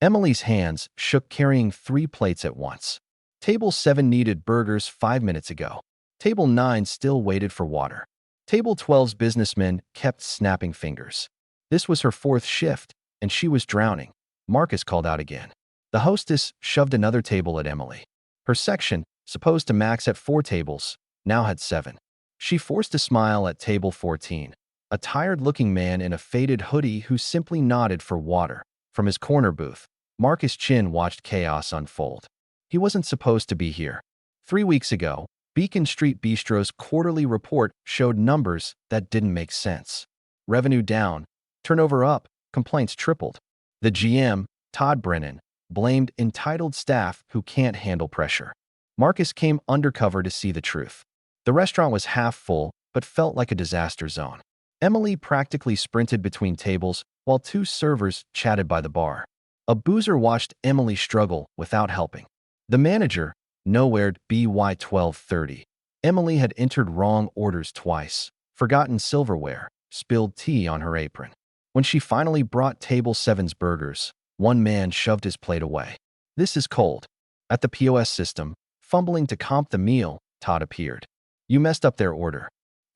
Emily's hands shook carrying 3 plates at once. Table 7 needed burgers 5 minutes ago. Table 9 still waited for water. Table 12's businessman kept snapping fingers. This was her 4th shift, and she was drowning. Marcus called out again. The hostess shoved another table at Emily. Her section, supposed to max at 4 tables, now had 7. She forced a smile at table 14, a tired-looking man in a faded hoodie who simply nodded for water. From his corner booth, Marcus Chin watched chaos unfold. He wasn't supposed to be here. 3 weeks ago, Beacon Street Bistro's quarterly report showed numbers that didn't make sense. Revenue down, turnover up, complaints tripled. The GM, Todd Brennan, blamed entitled staff who can't handle pressure. Marcus came undercover to see the truth. The restaurant was half full, but felt like a disaster zone. Emily practically sprinted between tables while 2 servers chatted by the bar. A boozer watched Emily struggle without helping. The manager nowhere'd BY 12:30. Emily had entered wrong orders twice, forgotten silverware, spilled tea on her apron. When she finally brought table 7's burgers, one man shoved his plate away. "This is cold." At the POS system, fumbling to comp the meal, Todd appeared. "You messed up their order."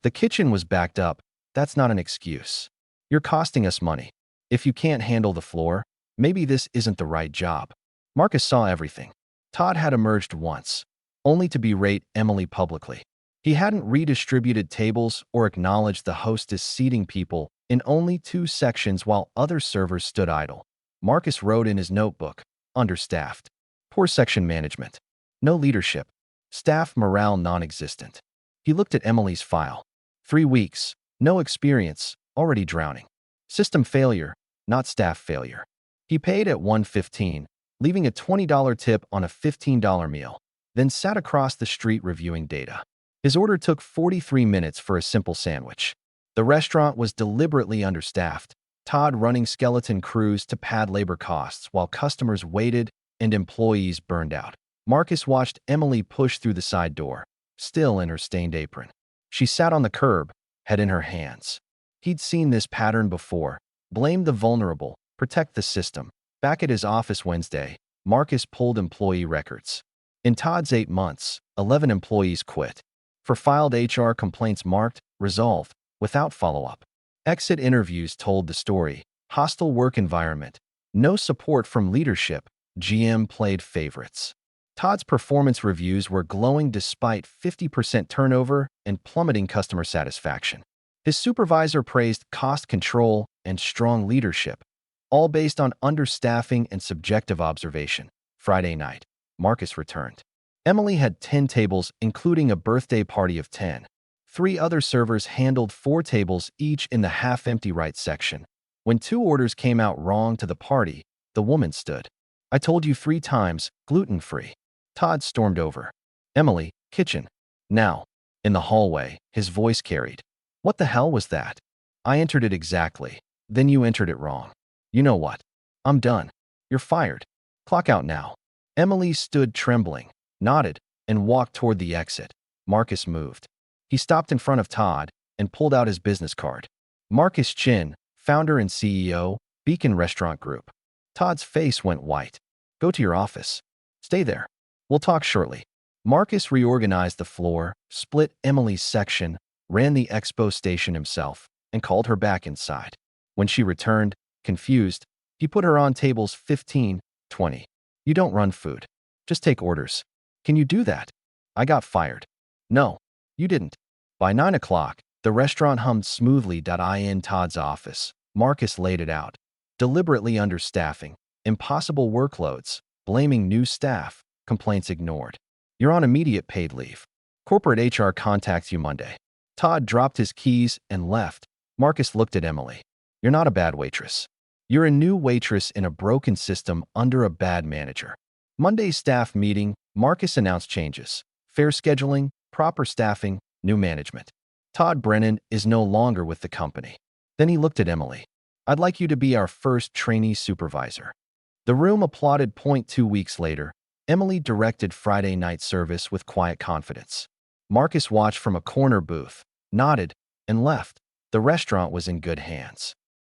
The kitchen was backed up. "That's not an excuse. You're costing us money. If you can't handle the floor, maybe this isn't the right job." Marcus saw everything. Todd had emerged once, only to berate Emily publicly. He hadn't redistributed tables or acknowledged the hostess seating people in only 2 sections while other servers stood idle. Marcus wrote in his notebook, "Understaffed. Poor section management. No leadership. Staff morale non-existent." He looked at Emily's file. 3 weeks, no experience, already drowning. System failure, not staff failure. He paid at $1.15, leaving a $20 tip on a $15 meal, then sat across the street reviewing data. His order took 43 minutes for a simple sandwich. The restaurant was deliberately understaffed, Todd running skeleton crews to pad labor costs while customers waited and employees burned out. Marcus watched Emily push through the side door, still in her stained apron. She sat on the curb, head in her hands. He'd seen this pattern before. Blame the vulnerable, protect the system. Back at his office Wednesday, Marcus pulled employee records. In Todd's 8 months, 11 employees quit. For filed HR complaints marked, resolved, without follow-up. Exit interviews told the story. Hostile work environment. No support from leadership. GM played favorites. Todd's performance reviews were glowing despite 50% turnover and plummeting customer satisfaction. His supervisor praised cost control and strong leadership, all based on understaffing and subjective observation. Friday night, Marcus returned. Emily had 10 tables, including a birthday party of 10. 3 other servers handled 4 tables each in the half-empty right section. When 2 orders came out wrong to the party, the woman stood. "I told you 3 times, gluten-free." Todd stormed over. "Emily, kitchen. Now." In the hallway, his voice carried. "What the hell was that?" "I entered it exactly. Then you entered it wrong. You know what? I'm done. You're fired. Clock out now." Emily stood trembling, nodded, and walked toward the exit. Marcus moved. He stopped in front of Todd and pulled out his business card. Marcus Chin, founder and CEO, Beacon Restaurant Group. Todd's face went white. "Go to your office. Stay there. We'll talk shortly." Marcus reorganized the floor, split Emily's section, ran the expo station himself, and called her back inside. When she returned, confused, he put her on tables 15, 20. "You don't run food. Just take orders. Can you do that?" "I got fired." "No, you didn't." By 9 o'clock, the restaurant hummed smoothly. In Todd's office, Marcus laid it out. Deliberately understaffing, impossible workloads, blaming new staff, complaints ignored. "You're on immediate paid leave. Corporate HR contacts you Monday." Todd dropped his keys and left. Marcus looked at Emily. "You're not a bad waitress. You're a new waitress in a broken system under a bad manager." Monday's staff meeting, Marcus announced changes. Fair scheduling, proper staffing, new management. Todd Brennan is no longer with the company. Then he looked at Emily. "I'd like you to be our first trainee supervisor." The room applauded. 2 weeks later, Emily directed Friday night service with quiet confidence. Marcus watched from a corner booth, nodded, and left. The restaurant was in good hands.